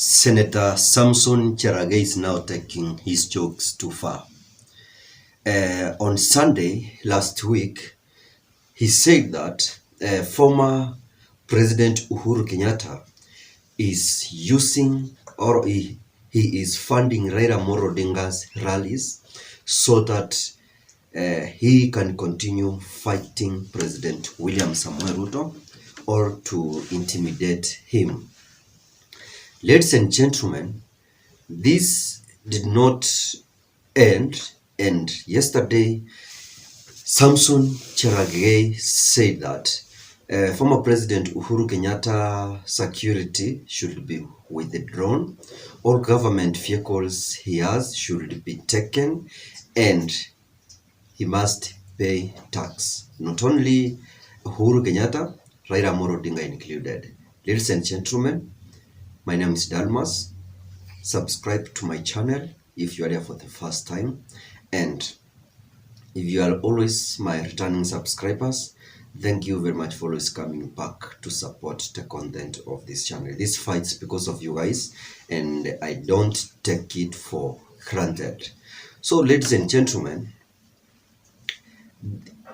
Senator Samson Cherangei is now taking his jokes too far. On Sunday last week, he said that former President Uhuru Kenyatta is using or he is funding Raila Amolo Odinga's rallies so that he can continue fighting President William Samoei Ruto or to intimidate him. Ladies and gentlemen, this did not end, and yesterday Samson Cherangei said that former President Uhuru Kenyatta security should be withdrawn, all government vehicles he has should be taken, and he must pay tax. Not only Uhuru Kenyatta, Raila Amolo Odinga included. Ladies and gentlemen, my name is Dalmas. Subscribe to my channel if you are here for the first time, and if you are always my returning subscribers, thank you very much for always coming back to support the content of this channel. This fights because of you guys, and I don't take it for granted. So ladies and gentlemen,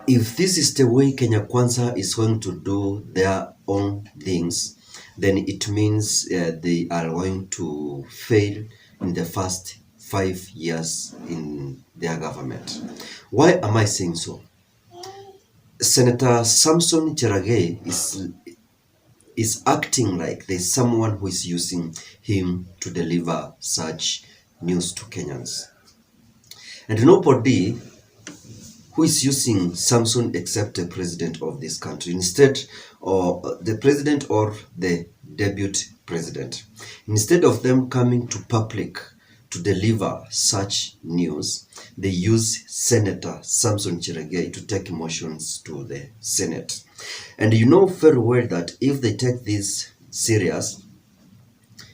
if this is the way Kenya Kwanza is going to do their own things, then it means they are going to fail in the first 5 years in their government. Why am I saying so? Senator Samson Cherangei is acting like there's someone who is using him to deliver such news to Kenyans. And nobody who is using Samson except the president of this country, instead, or the president or the deputy president. Instead of them coming to public to deliver such news, they use Senator Samson Cherangei to take motions to the Senate. And you know very well that if they take this serious,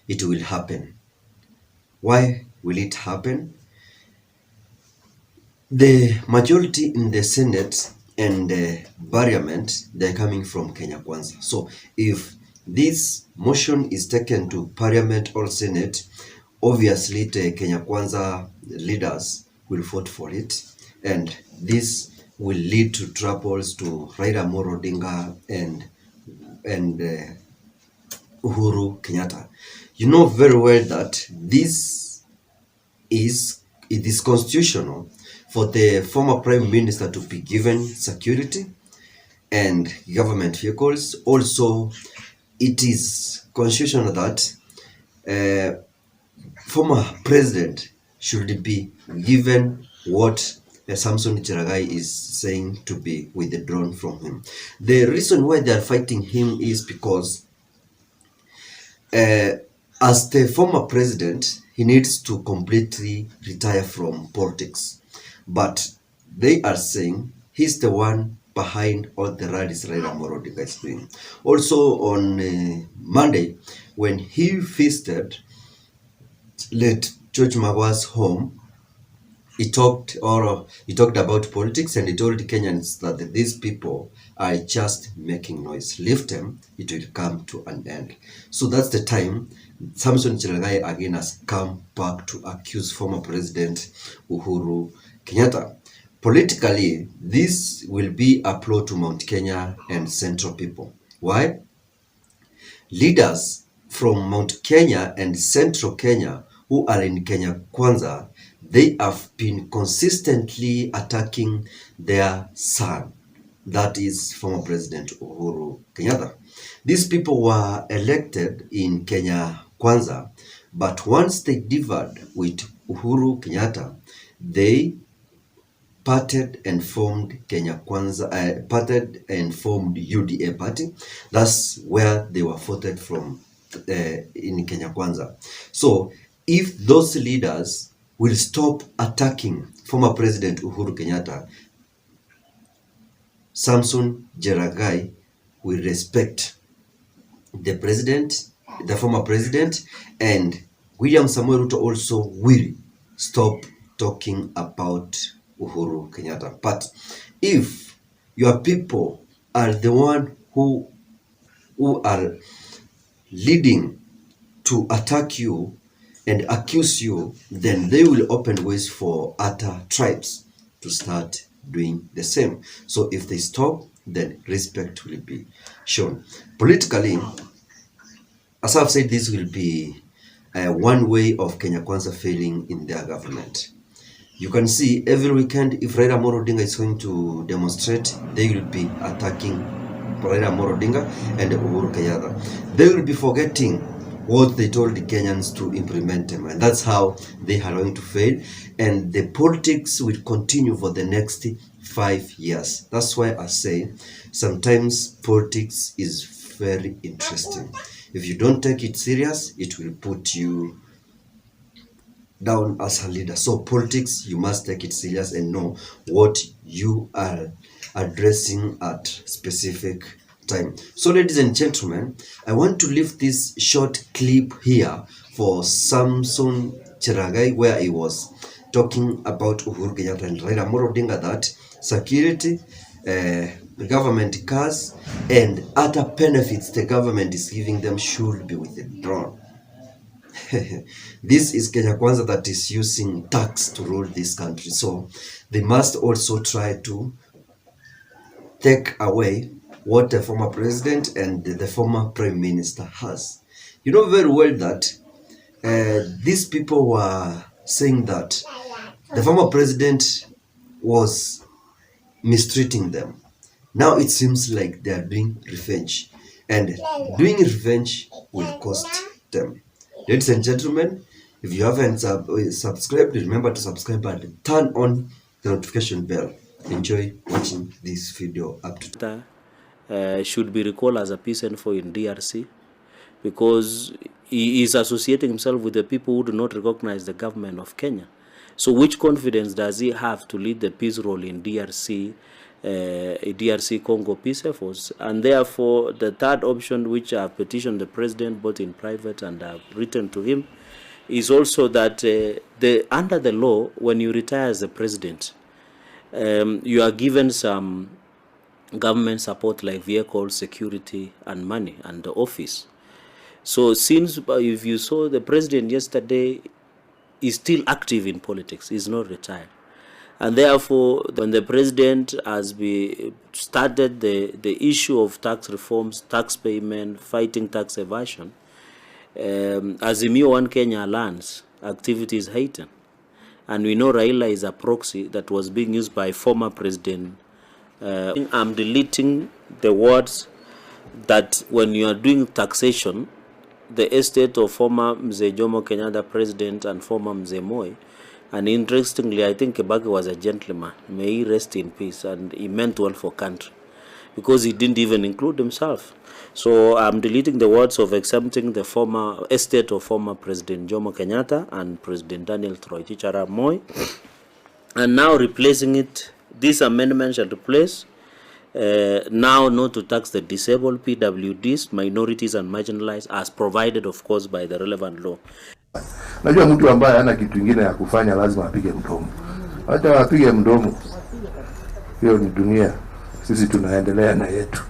it will happen. Why will it happen? The majority in the Senate and the parliament, they're coming from Kenya Kwanza. So if this motion is taken to parliament or Senate, obviously the Kenya Kwanza leaders will vote for it, and this will lead to troubles to Raila Amolo Odinga and Uhuru Kenyatta. You know very well that it is constitutional for the former prime minister to be given security and government vehicles. Also, it is constitutional that former president should be given what Samson Cherangei is saying to be withdrawn from him. The reason why they are fighting him is because as the former president, he needs to completely retire from politics. But they are saying he's the one behind all the rallies Raila Amolo Odinga is doing. Also on Monday, when he visited late George Mawa's home, he talked about politics, and he told Kenyans that these people are just making noise. Leave them, it will come to an end. So that's the time Samson Cherangei again has come back to accuse former President Uhuru Kenyatta. Politically, this will be a blow to Mount Kenya and Central people. Why? Leaders from Mount Kenya and Central Kenya who are in Kenya Kwanza, they have been consistently attacking their son, that is former President Uhuru Kenyatta. These people were elected in Kenya Kwanza, but once they differed with Uhuru Kenyatta, they parted and formed Kenya Kwanza, parted and formed UDA party. That's where they were voted from in Kenya Kwanza. So if those leaders will stop attacking former President Uhuru Kenyatta, Samson Cherangei will respect the president, the former president, and William Samoei Ruto also will stop talking about Uhuru Kenyatta. But if your people are the one who are leading to attack you and accuse you, then they will open ways for other tribes to start doing the same. So if they stop, then respect will be shown. Politically, as I've said, this will be one way of Kenya Kwanza failing in their government. You can see every weekend, if Raila Amolo Odinga is going to demonstrate, they will be attacking Raila Amolo Odinga and Uhuru Kenyatta. They will be forgetting what they told the Kenyans to implement them, and that's how they are going to fail. And the politics will continue for the next 5 years. That's why I say sometimes politics is very interesting. If you don't take it serious, it will put you down as a leader. So politics, you must take it serious and know what you are addressing at specific time. So ladies and gentlemen, I want to leave this short clip here for Samson Cherangei, where he was talking about Uhuru Kenyatta and Raila Amolo Odinga, that security, government cars and other benefits the government is giving them should be withdrawn. This is Kenya Kwanza that is using tax to rule this country. So they must also try to take away what the former president and the former prime minister has. You know very well that these people were saying that the former president was mistreating them. Now it seems like they are doing revenge, and doing revenge will cost them. Ladies and gentlemen, if you haven't subscribed, remember to subscribe and turn on the notification bell. Enjoy watching this video up to should be recalled as a peace envoy in DRC, because he is associating himself with the people who do not recognize the government of Kenya. So which confidence does he have to lead the peace role in DRC Congo peace efforts? And therefore, the third option, which I have petitioned the president both in private and I have written to him, is also that under the law, when you retire as the president, you are given some government support like vehicles, security, and money, and the office. So since, if you saw the president yesterday, is still active in politics, he's not retired. And therefore, when the president has started the issue of tax reforms, tax payment, fighting tax evasion, as the One Kenya lands, activity is heightened. And we know Raila is a proxy that was being used by former president. I'm deleting the words that when you are doing taxation, the estate of former Mzee Jomo Kenyatta president and former Mzee Moi. And interestingly, I think Kibaki was a gentleman. May he rest in peace. And he meant well for country, because he didn't even include himself. So I'm deleting the words of exempting the former estate of former President Jomo Kenyatta and President Daniel Toroitich arap Moi, and now replacing it. This amendment shall replace now not to tax the disabled, PWDs, minorities and marginalized, as provided of course by the relevant law. Najua mtu ambaye hana kitu kingine ya kufanya lazima apige mdomo. Hata apige mdomo. Hiyo ni dunia. Sisi tunaendelea na yetu.